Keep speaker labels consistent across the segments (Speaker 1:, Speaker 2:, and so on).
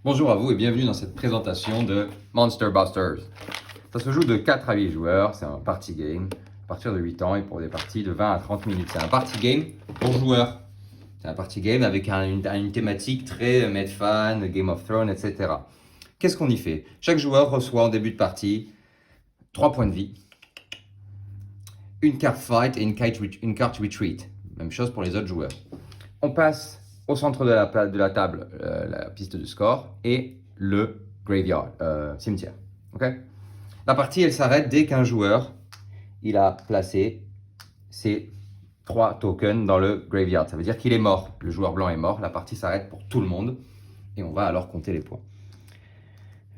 Speaker 1: Bonjour à vous et bienvenue dans cette présentation de Monster Busters. Ça se joue de 4 à 8 joueurs, c'est un party game à partir de 8 ans et pour des parties de 20 à 30 minutes. C'est un party game pour joueurs. C'est un party game avec une thématique très Medfan, Game of Thrones, etc. Qu'est-ce qu'on y fait? Chaque joueur reçoit en début de partie 3 points de vie, une carte fight et une carte retreat. Même chose pour les autres joueurs. On passe au centre de la table, la piste de score et le graveyard, cimetière. Okay, la partie, elle s'arrête dès qu'un joueur il a placé ses 3 tokens dans le graveyard. Ça veut dire qu'il est mort. Le joueur blanc est mort. La partie s'arrête pour tout le monde et on va alors compter les points.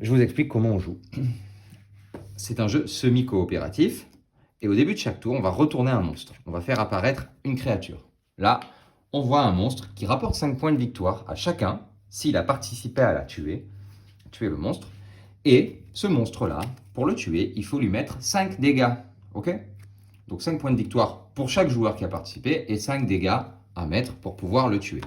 Speaker 1: Je vous explique comment on joue. C'est un jeu semi-coopératif et au début de chaque tour, on va retourner un monstre. On va faire apparaître une créature. Là, on voit un monstre qui rapporte 5 points de victoire à chacun s'il a participé à la tuer le monstre. Et ce monstre-là, pour le tuer, il faut lui mettre 5 dégâts. Ok? Donc 5 points de victoire pour chaque joueur qui a participé et 5 dégâts à mettre pour pouvoir le tuer.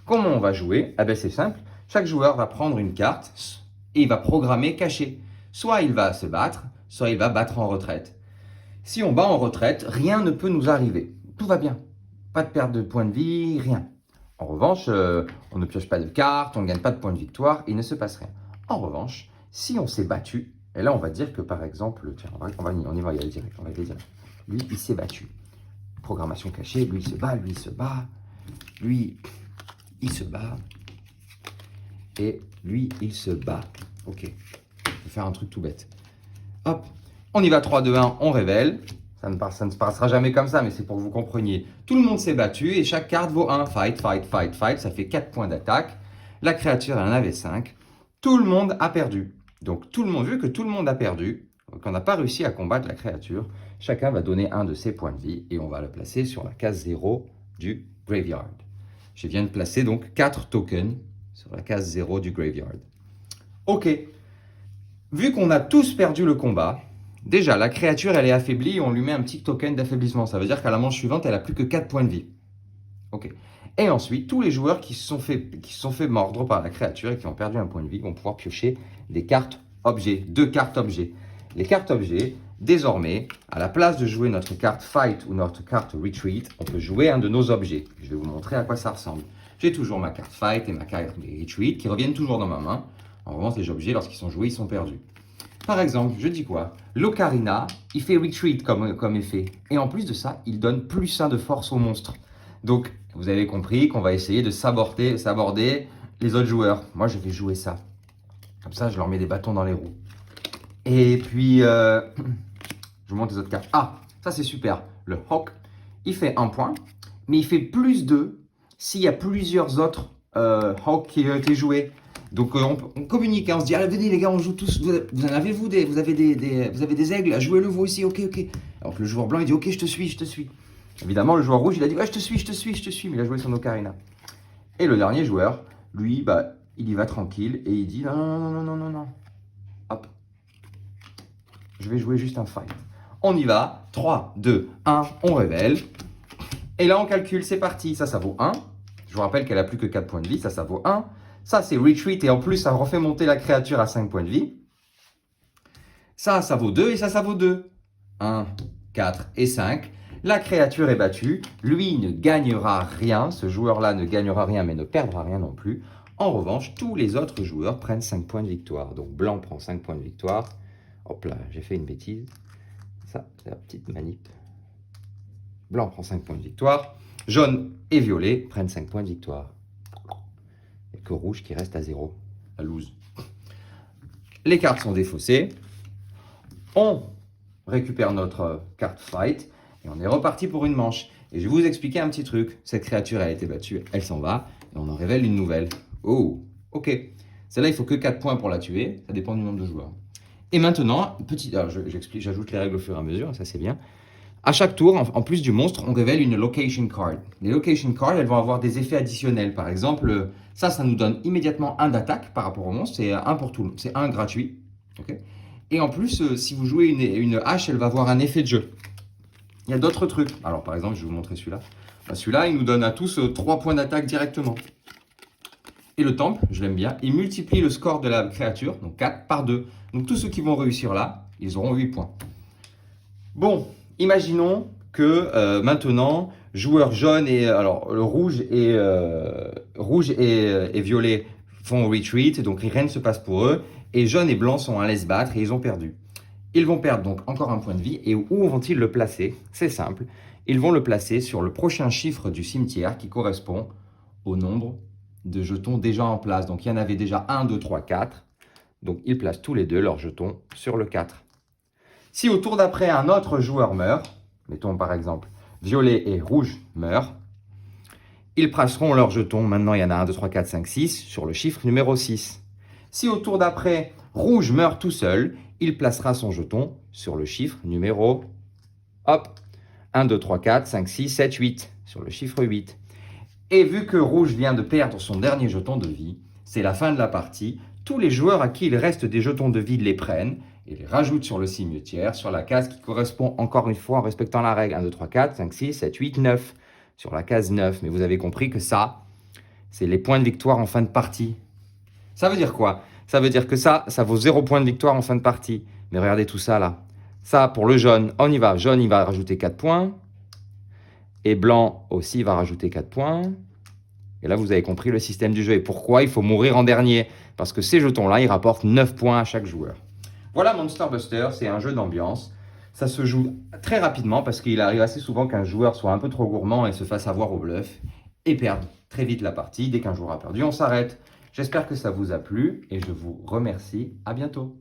Speaker 1: Comment on va jouer? Eh bien, c'est simple. Chaque joueur va prendre une carte et il va programmer caché. Soit il va se battre, soit il va battre en retraite. Si on bat en retraite, rien ne peut nous arriver. Tout va bien. Pas de perte de points de vie, rien. En revanche, on ne pioche pas de cartes, on ne gagne pas de points de victoire, il ne se passe rien. En revanche, si on s'est battu, et là on va dire que par exemple, tiens, on y va y aller direct, on va y aller direct. Lui, il s'est battu. Programmation cachée, lui il se bat, lui il se bat, lui il se bat, et lui il se bat. Ok, je vais faire un truc tout bête. Hop, on y va 3, 2, 1, on révèle. Ça ne se passera jamais comme ça, mais c'est pour que vous compreniez. Tout le monde s'est battu et chaque carte vaut 1. Fight, fight, fight, fight. Ça fait 4 points d'attaque. La créature, elle en avait 5. Tout le monde a perdu. Donc, vu que tout le monde a perdu, qu'on n'a pas réussi à combattre la créature, chacun va donner un de ses points de vie et on va le placer sur la case 0 du graveyard. Je viens de placer donc 4 tokens sur la case 0 du graveyard. Ok. Vu qu'on a tous perdu le combat, déjà, la créature, elle est affaiblie et on lui met un petit token d'affaiblissement. Ça veut dire qu'à la manche suivante, elle n'a plus que 4 points de vie. Ok. Et ensuite, tous les joueurs qui se sont fait mordre par la créature et qui ont perdu un point de vie vont pouvoir piocher des cartes objets, 2 cartes objets. Les cartes objets, désormais, à la place de jouer notre carte Fight ou notre carte Retreat, on peut jouer un de nos objets. Je vais vous montrer à quoi ça ressemble. J'ai toujours ma carte Fight et ma carte Retreat qui reviennent toujours dans ma main. En revanche, les objets, lorsqu'ils sont joués, ils sont perdus. Par exemple, je dis quoi? L'Ocarina, il fait retreat comme effet. Et en plus de ça, il donne plus 1 de force au monstre. Donc, vous avez compris qu'on va essayer de saborder les autres joueurs. Moi, je vais jouer ça. Comme ça, je leur mets des bâtons dans les roues. Et puis, je vous montre les autres cartes. Ah, ça c'est super. Le Hawk, il fait 1 point, mais il fait plus 2 s'il y a plusieurs autres Hawks qui ont été joués. Donc on communique, on se dit, allez venez les gars, on joue tous, vous en avez vous vous avez des aigles, jouez-le vous aussi, ok. Alors que le joueur blanc il dit, ok je te suis. Évidemment le joueur rouge il a dit, ouais je te suis, mais il a joué son ocarina. Et le dernier joueur, lui, bah, il y va tranquille et il dit, non. Hop, je vais jouer juste un fight. On y va, 3, 2, 1, on révèle. Et là on calcule, c'est parti, ça vaut 1. Je vous rappelle qu'elle a plus que 4 points de vie, ça vaut 1. Ça, c'est retreat et en plus, ça refait monter la créature à 5 points de vie. Ça vaut 2 et ça vaut 2. 1, 4 et 5. La créature est battue. Lui ne gagnera rien. Ce joueur-là ne gagnera rien mais ne perdra rien non plus. En revanche, tous les autres joueurs prennent 5 points de victoire. Donc, blanc prend 5 points de victoire. Hop là, j'ai fait une bêtise. Ça, c'est la petite manip. Blanc prend 5 points de victoire. Jaune et violet prennent 5 points de victoire. Que rouge qui reste à 0, la loose. Les cartes sont défaussées. On récupère notre carte fight et on est reparti pour une manche. Et je vais vous expliquer un petit truc. Cette créature a été battue, elle s'en va et on en révèle une nouvelle. Oh, ok. Celle-là, il faut que 4 points pour la tuer. Ça dépend du nombre de joueurs. Et maintenant, j'explique, j'ajoute les règles au fur et à mesure, ça c'est bien. À chaque tour, en plus du monstre, on révèle une location card. Les location cards, elles vont avoir des effets additionnels. Par exemple, ça nous donne immédiatement 1 d'attaque par rapport au monstre. C'est 1 pour tout le monde. C'est 1 gratuit. Okay, et en plus, si vous jouez une hache, elle va avoir un effet de jeu. Il y a d'autres trucs. Alors, par exemple, je vais vous montrer celui-là. Celui-là, il nous donne à tous 3 points d'attaque directement. Et le temple, je l'aime bien, il multiplie le score de la créature, donc 4 par 2. Donc tous ceux qui vont réussir là, ils auront 8 points. Bon, imaginons que maintenant, joueurs jaunes et alors le rouge et violet font retreat, donc rien ne se passe pour eux, et jaune et blanc sont à laisse battre et ils ont perdu. Ils vont perdre donc encore un point de vie, et où vont-ils le placer? C'est simple, ils vont le placer sur le prochain chiffre du cimetière qui correspond au nombre de jetons déjà en place. Donc il y en avait déjà 1, 2, 3, 4. Donc ils placent tous les deux leurs jetons sur le 4. Si au tour d'après un autre joueur meurt, mettons par exemple violet et rouge meurent, ils placeront leurs jetons, maintenant il y en a 1, 2, 3, 4, 5, 6, sur le chiffre numéro 6. Si au tour d'après rouge meurt tout seul, il placera son jeton sur le chiffre numéro, hop, 1, 2, 3, 4, 5, 6, 7, 8, sur le chiffre 8. Et vu que rouge vient de perdre son dernier jeton de vie, c'est la fin de la partie. Tous les joueurs à qui il reste des jetons de vie les prennent et les rajoutent sur le cimetière, sur la case qui correspond encore une fois en respectant la règle. 1, 2, 3, 4, 5, 6, 7, 8, 9. Sur la case 9. Mais vous avez compris que ça, c'est les points de victoire en fin de partie. Ça veut dire quoi? Ça veut dire que ça vaut 0 point de victoire en fin de partie. Mais regardez tout ça là. Ça, pour le jaune, on y va. Jaune, il va rajouter 4 points. Et blanc aussi va rajouter 4 points. Et là, vous avez compris le système du jeu et pourquoi il faut mourir en dernier. Parce que ces jetons-là, ils rapportent 9 points à chaque joueur. Voilà Monster Buster, c'est un jeu d'ambiance. Ça se joue très rapidement parce qu'il arrive assez souvent qu'un joueur soit un peu trop gourmand et se fasse avoir au bluff et perde très vite la partie. Dès qu'un joueur a perdu, on s'arrête. J'espère que ça vous a plu et je vous remercie. À bientôt.